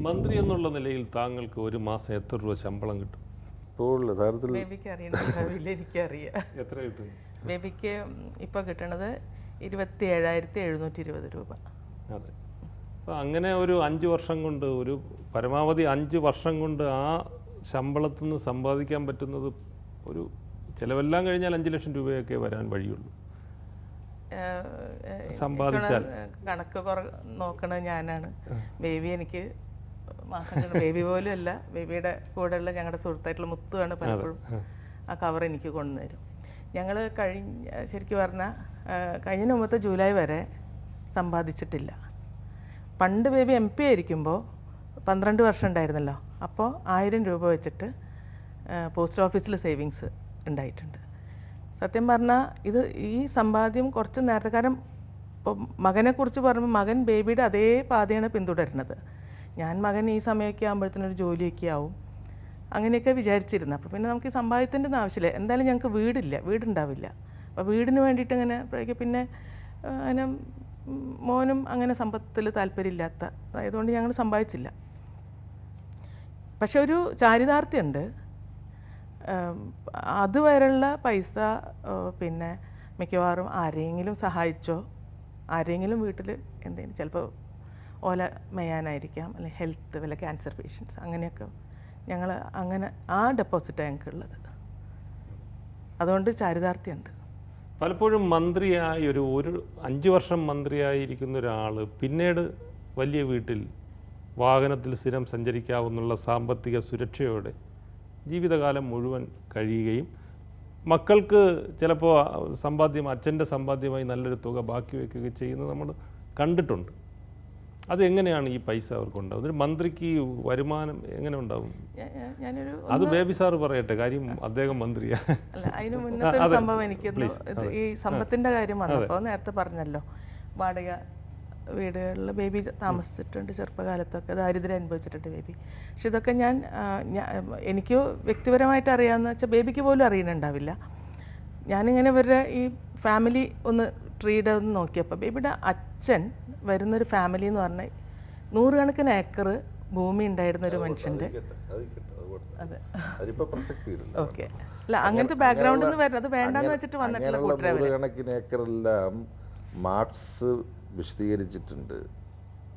മന്ത്രി എന്നുള്ള നിലയിൽ താങ്കൾക്ക് ഒരു മാസം എത്ര രൂപ ശമ്പളം കിട്ടും? ഇപ്പോൾ യഥാർത്ഥത്തിൽ ബേബിക്ക് അറിയണം, എനിക്കറിയാം. എത്ര കിട്ടും? ബേബിക്ക് ഇപ്പോൾ കിട്ടണത് 27,720 രൂപ. അതെ. അപ്പോൾ അങ്ങനെ ഒരു 5 വർഷം കൊണ്ട്, ഒരു പരമാവധി 5 വർഷം കൊണ്ട് ആ ശമ്പളത്തിൽ നിന്ന് സമ്പാദിക്കാൻ പറ്റുന്നത് ഒരു ചിലവെല്ലാം കഴിഞ്ഞാൽ 5 ലക്ഷം രൂപയൊക്കെ വരാൻ വഴിയുള്ളൂ. സമ്പാദിച്ചാൽ കണക്ക് നോക്കണത് ഞാനാണ്. ബേബി എനിക്ക് മാസം ബേബി പോലും അല്ല, ബേബിയുടെ കൂടെയുള്ള ഞങ്ങളുടെ സുഹൃത്തായിട്ടുള്ള മുത്തുവാണ് പലപ്പോഴും ആ കവർ എനിക്ക് കൊണ്ടുതരും. ഞങ്ങൾ ശരിക്കും പറഞ്ഞാൽ കഴിഞ്ഞ മുമ്പത്തെ ജൂലൈ വരെ സമ്പാദിച്ചിട്ടില്ല. പണ്ട് ബേബി MP ആയിരിക്കുമ്പോൾ 12 വർഷം ഉണ്ടായിരുന്നല്ലോ, അപ്പോൾ 1000 രൂപ വെച്ചിട്ട് പോസ്റ്റ് ഓഫീസിൽ സേവിങ്സ് ഉണ്ടായിട്ടുണ്ട്. സത്യം പറഞ്ഞാൽ ഈ സമ്പാദ്യം കുറച്ച് നേരത്തെ, കാരണം ഇപ്പോൾ മകനെക്കുറിച്ച് പറയുമ്പോൾ മകൻ ബേബിയുടെ അതേ പാതയാണ് പിന്തുടരുന്നത്. ഞാൻ മകൻ ഈ സമയമൊക്കെ ആകുമ്പോഴത്തേനൊരു ജോലിയൊക്കെ ആവും, അങ്ങനെയൊക്കെ വിചാരിച്ചിരുന്നു. അപ്പോൾ പിന്നെ നമുക്ക് ഈ സമ്പാദ്യത്തിൻ്റെ ആവശ്യമില്ല. എന്തായാലും ഞങ്ങൾക്ക് വീടുണ്ടാവില്ല. അപ്പോൾ വീടിന് വേണ്ടിയിട്ട് അങ്ങനെ പിന്നെ അങ്ങനെ മോനും അങ്ങനെ സമ്പത്തിൽ താല്പര്യമില്ലാത്ത ആയതുകൊണ്ട് ഞങ്ങൾ സമ്പാദിച്ചില്ല. പക്ഷെ ഒരു ചാരിതാർത്ഥ്യമുണ്ട്. അതുവരെയുള്ള പൈസ പിന്നെ മിക്കവാറും ആരെങ്കിലും സഹായിച്ചോ, ആരെങ്കിലും വീട്ടിൽ എന്തെങ്കിലും ചിലപ്പോൾ ഓല മെയ്യാനായിരിക്കാം, അല്ലെങ്കിൽ ഹെൽത്ത് വല്ല ക്യാൻസർ പേഷ്യൻസ്, അങ്ങനെയൊക്കെ ഞങ്ങൾ അങ്ങനെ ആ ഡെപ്പോസിറ്റാണ് ഞങ്ങൾക്കുള്ളത്. അതുകൊണ്ട് ചാരിതാർത്ഥ്യമുണ്ട്. പലപ്പോഴും മന്ത്രിയായി ഒരു 5 വർഷം മന്ത്രിയായിരിക്കുന്ന ഒരാൾ പിന്നീട് വലിയ വീട്ടിൽ വാഹനത്തിൽ സ്ഥിരം സഞ്ചരിക്കാവുന്നുള്ള സാമ്പത്തിക സുരക്ഷയോടെ ജീവിതകാലം മുഴുവൻ കഴിയുകയും മക്കൾക്ക് ചിലപ്പോൾ അച്ഛൻ്റെ സമ്പാദ്യമായി നല്ലൊരു തുക ബാക്കി വയ്ക്കുകയും ചെയ്യുന്നത് നമ്മൾ കണ്ടിട്ടുണ്ട്. അതെങ്ങനെയാണ് ഈ പൈസ അവർക്കുണ്ടാവും? ഒരു മന്ത്രിക്ക് വരുമാനം എങ്ങനെ ഉണ്ടാവും? അത് ബേബി സാറ് പറയട്ടെ, കാര്യം അദ്ദേഹം മന്ത്രിയാ. അല്ല, അതിന് മുന്നത്തെ സംഭവം എനിക്ക് ഈ സമ്പത്തിൻ്റെ കാര്യം വന്നപ്പോൾ നേരത്തെ പറഞ്ഞല്ലോ, വാടക വീടുകളിൽ ബേബി താമസിച്ചിട്ടുണ്ട്, ചെറുപ്പകാലത്തൊക്കെ ദാരിദ്ര്യം അനുഭവിച്ചിട്ടുണ്ട് ബേബി. പക്ഷെ ഇതൊക്കെ എനിക്ക് വ്യക്തിപരമായിട്ട് അറിയാമെന്ന് വെച്ചാൽ ബേബിക്ക് പോലും അറിയുന്നുണ്ടാവില്ല. ഞാനിങ്ങനെ ഇവരുടെ ഈ ഫാമിലി ഒന്ന് ട്രീഡ് ഒന്ന് നോക്കിയപ്പോൾ ബേബിയുടെ അച്ഛൻ വരുന്നൊരു ഫാമിലി എന്ന് പറഞ്ഞാൽ 100 കണക്കിന് ഏക്കർ ഭൂമി ഉണ്ടായിരുന്ന ഒരു മനുഷ്യൻ്റെ. അതെ, ഓക്കെ. അല്ല, അങ്ങനത്തെ ബാക്ക്ഗ്രൗണ്ടിൽ നിന്ന് വരുന്നത് അത് വേണ്ടെന്ന് വെച്ചിട്ട് വന്നിട്ടില്ല. 100 കണക്കിന് ഏക്കറെല്ലാം മാർക്സ് വിശദീകരിച്ചിട്ടുണ്ട്.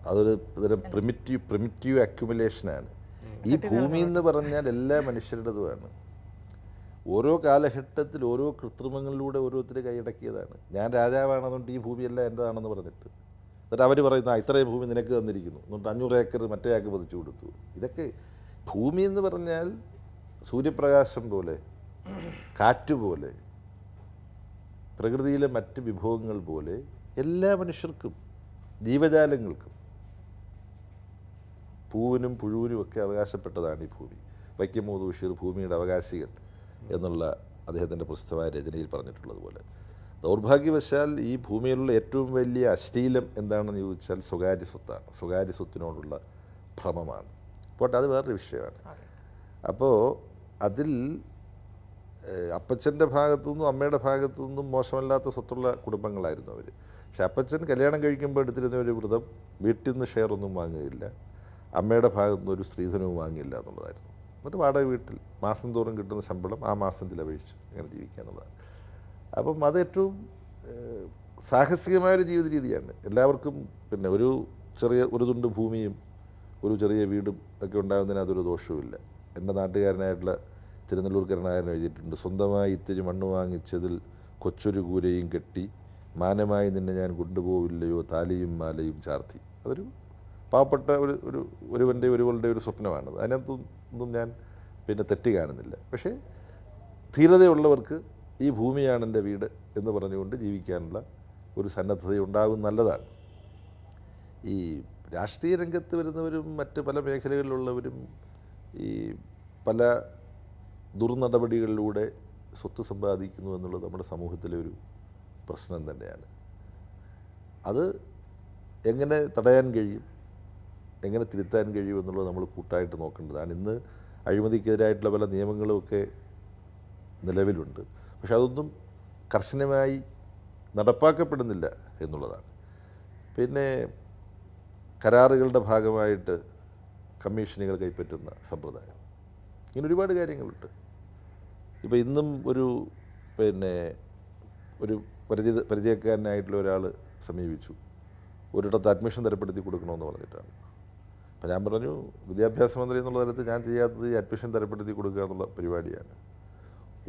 അതൊരു തരം പ്രിമിറ്റീവ് അക്യുമുലേഷനാണ്. ഈ ഭൂമി എന്ന് പറഞ്ഞാൽ എല്ലാ മനുഷ്യരുടേതുമാണ്. ഓരോ കാലഘട്ടത്തിൽ ഓരോ കൃത്രിമങ്ങളിലൂടെ ഓരോരുത്തർ കൈയടക്കിയതാണ്. ഞാൻ രാജാവാണെന്നുകൊണ്ട് ഈ ഭൂമിയെല്ലാം എൻ്റെതാണെന്ന് പറഞ്ഞിട്ട്, എന്നിട്ട് അവർ പറയുന്ന ഇത്രയും ഭൂമി നിനക്ക് തന്നിരിക്കുന്നു, എന്നിട്ട് 500 ഏക്കർ മറ്റേയാൾക്ക് പതിച്ചു കൊടുത്തു. ഇതൊക്കെ ഭൂമി എന്ന് പറഞ്ഞാൽ സൂര്യപ്രകാശം പോലെ, കാറ്റുപോലെ, പ്രകൃതിയിലെ മറ്റ് വിഭവങ്ങൾ പോലെ എല്ലാ മനുഷ്യർക്കും, ജീവജാലങ്ങൾക്കും, പൂവിനും പുഴുവിനും ഒക്കെ അവകാശപ്പെട്ടതാണ് ഈ ഭൂമി. വൈക്കം മുഹമ്മദ് ബഷീർ ഭൂമിയുടെ അവകാശികൾ എന്നുള്ള അദ്ദേഹത്തിൻ്റെ പ്രസിദ്ധമായ രചനയിൽ പറഞ്ഞിട്ടുള്ളതുപോലെ, ദൗർഭാഗ്യവശാൽ ഈ ഭൂമിയിലുള്ള ഏറ്റവും വലിയ അശ്ലീലം എന്താണെന്ന് ചോദിച്ചാൽ സ്വകാര്യ സ്വത്താണ്. സ്വകാര്യ സ്വത്തിനോടുള്ള ഭ്രമമാണ്. പോട്ടെ, അത് വേറൊരു വിഷയമാണ്. അപ്പോൾ അതിൽ അപ്പച്ചൻ്റെ ഭാഗത്തു നിന്നും അമ്മയുടെ ഭാഗത്തു നിന്നും മോശമല്ലാത്ത സ്വത്തുള്ള കുടുംബങ്ങളായിരുന്നു അവർ. പക്ഷെ അപ്പച്ചൻ കല്യാണം കഴിക്കുമ്പോൾ എടുത്തിരുന്ന ഒരു വ്രതം വീട്ടിൽ നിന്ന് ഷെയർ ഒന്നും വാങ്ങുകയില്ല, അമ്മയുടെ ഭാഗത്തു നിന്ന് ഒരു സ്ത്രീധനവും വാങ്ങില്ല എന്നുള്ളതായിരുന്നു. എന്നിട്ട് വാടക വീട്ടിൽ മാസം തോറും കിട്ടുന്ന ശമ്പളം ആ മാസം ചിലവഴിച്ച് അങ്ങനെ ജീവിക്കുക എന്നുള്ളതാണ്. അപ്പം അത് ഏറ്റവും സാഹസികമായൊരു ജീവിത രീതിയാണ്. എല്ലാവർക്കും പിന്നെ ഒരു തുണ്ട് ഭൂമിയും ഒരു ചെറിയ വീടും ഒക്കെ ഉണ്ടാകുന്നതിന് അതൊരു ദോഷവുമില്ല. എൻ്റെ നാട്ടുകാരനായിട്ടുള്ള തിരുനെല്ലൂർക്കാരനായൻ എഴുതിയിട്ടുണ്ട്, സ്വന്തമായി ഇത്തിരി മണ്ണ് വാങ്ങിച്ചതിൽ കൊച്ചൊരു കൂരയും കെട്ടി മാനമായി നിന്നെ ഞാൻ കൊണ്ടുപോവില്ലയോ താലിയും മാലയും ചാർത്തി. അതൊരു പാവപ്പെട്ട ഒരുവൻ്റെ ഒരുവളുടെ ഒരു സ്വപ്നമാണത്. അതിനകത്തൊന്നും ഞാൻ പിന്നെ തെറ്റ് കാണുന്നില്ല. പക്ഷേ ധീരതയുള്ളവർക്ക് ഈ ഭൂമിയാണ് എൻ്റെ വീട് എന്ന് പറഞ്ഞുകൊണ്ട് ജീവിക്കാനുള്ള ഒരു സന്നദ്ധത ഉണ്ടാകും, നല്ലതാണ്. ഈ രാഷ്ട്രീയ രംഗത്ത് വരുന്നവരും മറ്റ് പല മേഖലകളിലുള്ളവരും ഈ പല ദുർനടപടികളിലൂടെ സ്വത്ത് സമ്പാദിക്കുന്നു എന്നുള്ളത് നമ്മുടെ സമൂഹത്തിലെ ഒരു പ്രശ്നം തന്നെയാണ്. അത് എങ്ങനെ തടയാൻ കഴിയും, എങ്ങനെ തിരുത്താൻ കഴിയും എന്നുള്ളത് നമ്മൾ കൂട്ടായിട്ട് നോക്കേണ്ടതാണ്. ഇന്ന് അഴിമതിക്കെതിരായിട്ടുള്ള പല നിയമങ്ങളുമൊക്കെ നിലവിലുണ്ട്, പക്ഷെ അതൊന്നും കർശനമായി നടപ്പാക്കപ്പെടുന്നില്ല എന്നുള്ളതാണ്. പിന്നെ കരാറുകളുടെ ഭാഗമായിട്ട് കമ്മീഷനുകൾ കൈപ്പറ്റുന്ന സമ്പ്രദായം. ഇങ്ങനെ ഒരുപാട് കാര്യങ്ങളുണ്ട്. ഇപ്പോൾ ഇന്നും ഒരു പരിചയക്കാരനായിട്ടുള്ള ഒരാൾ സമീപിച്ചു, ഒരിടത്ത് അഡ്മിഷൻ തരപ്പെടുത്തി കൊടുക്കണമെന്ന് പറഞ്ഞിട്ടാണ്. അപ്പോൾ ഞാൻ പറഞ്ഞു, വിദ്യാഭ്യാസ മന്ത്രി എന്നുള്ള തലത്തിൽ ഞാൻ ചെയ്യാത്തത് ഈ അഡ്മിഷൻ തരപ്പെടുത്തി കൊടുക്കുക എന്നുള്ള പരിപാടിയാണ്.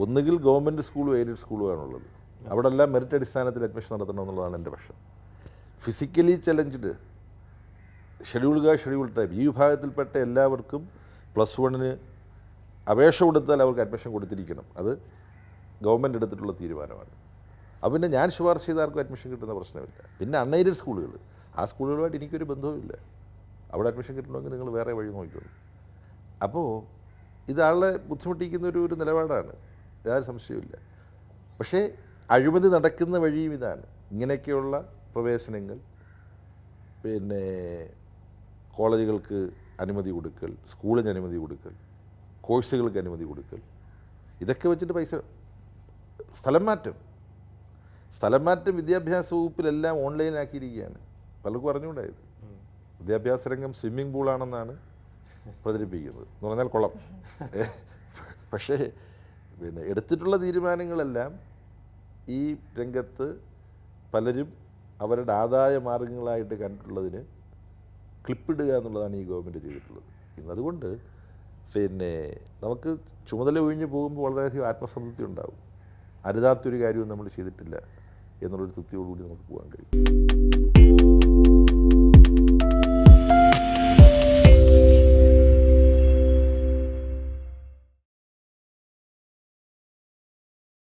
ഒന്നുകിൽ ഗവൺമെൻറ് സ്കൂളും എയ്ഡഡ് സ്കൂളുമാണുള്ളത്, അവിടെ എല്ലാം മെറിറ്റ് അടിസ്ഥാനത്തിൽ അഡ്മിഷൻ നടത്തണം എന്നുള്ളതാണ് എൻ്റെ പക്ഷം. Physically challenged, schedule caste, schedule tribe, ഈ വിഭാഗത്തിൽപ്പെട്ട എല്ലാവർക്കും +1 അപേക്ഷ കൊടുത്താൽ അവർക്ക് അഡ്മിഷൻ കൊടുത്തിരിക്കണം. അത് ഗവൺമെൻറ് എടുത്തിട്ടുള്ള തീരുമാനമാണ്. അപ്പോൾ പിന്നെ ഞാൻ ശുപാർശ ചെയ്ത ആർക്കും അഡ്മിഷൻ കിട്ടുന്ന പ്രശ്നമില്ല. പിന്നെ അൺഎയ്ഡഡ് സ്കൂളുകൾ, ആ സ്കൂളുകളുമായിട്ട് എനിക്കൊരു ബന്ധവുമില്ല. അവിടെ അഡ്മിഷൻ കിട്ടണമെങ്കിൽ നിങ്ങൾ വേറെ വഴി നോക്കിക്കോളൂ. അപ്പോൾ ഇതാളെ ബുദ്ധിമുട്ടിക്കുന്ന ഒരു നിലപാടാണ്, യാതൊരു സംശയമില്ല. പക്ഷേ അഴിമതി നടക്കുന്ന വഴിയും ഇതാണ്. ഇങ്ങനെയൊക്കെയുള്ള പ്രവേശനങ്ങൾ, പിന്നെ കോളേജുകൾക്ക് അനുമതി കൊടുക്കൽ, സ്കൂളിന് അനുമതി കൊടുക്കൽ, കോഴ്സുകൾക്ക് അനുമതി കൊടുക്കൽ, ഇതൊക്കെ വെച്ചിട്ട് പൈസ. സ്ഥലം മാറ്റം വിദ്യാഭ്യാസ വകുപ്പിലെല്ലാം ഓൺലൈനാക്കിയിരിക്കുകയാണ്. പലർക്കും അറിഞ്ഞുകൂടായത്. വിദ്യാഭ്യാസ രംഗം സ്വിമ്മിംഗ് പൂളാണെന്നാണ് പ്രചരിപ്പിക്കുന്നത്, എന്ന് പറഞ്ഞാൽ കുളം. പക്ഷേ എടുത്തിട്ടുള്ള തീരുമാനങ്ങളെല്ലാം ഈ രംഗത്ത് പലരും അവരുടെ ആദായ മാർഗങ്ങളായിട്ട് കണ്ടിട്ടുള്ളതിന് ക്ലിപ്പിടുക എന്നുള്ളതാണ് ഈ ഗവൺമെൻറ് ചെയ്തിട്ടുള്ളത്. അതുകൊണ്ട് നമുക്ക് ചുമതല ഒഴിഞ്ഞു പോകുമ്പോൾ വളരെയധികം ആത്മസംതൃപ്തി ഉണ്ടാവും. അരുതാത്തൊരു കാര്യവും നമ്മൾ ചെയ്തിട്ടില്ല എന്നുള്ളൊരു തൃപ്തിയോടുകൂടി നമുക്ക് പോകാൻ കഴിയും.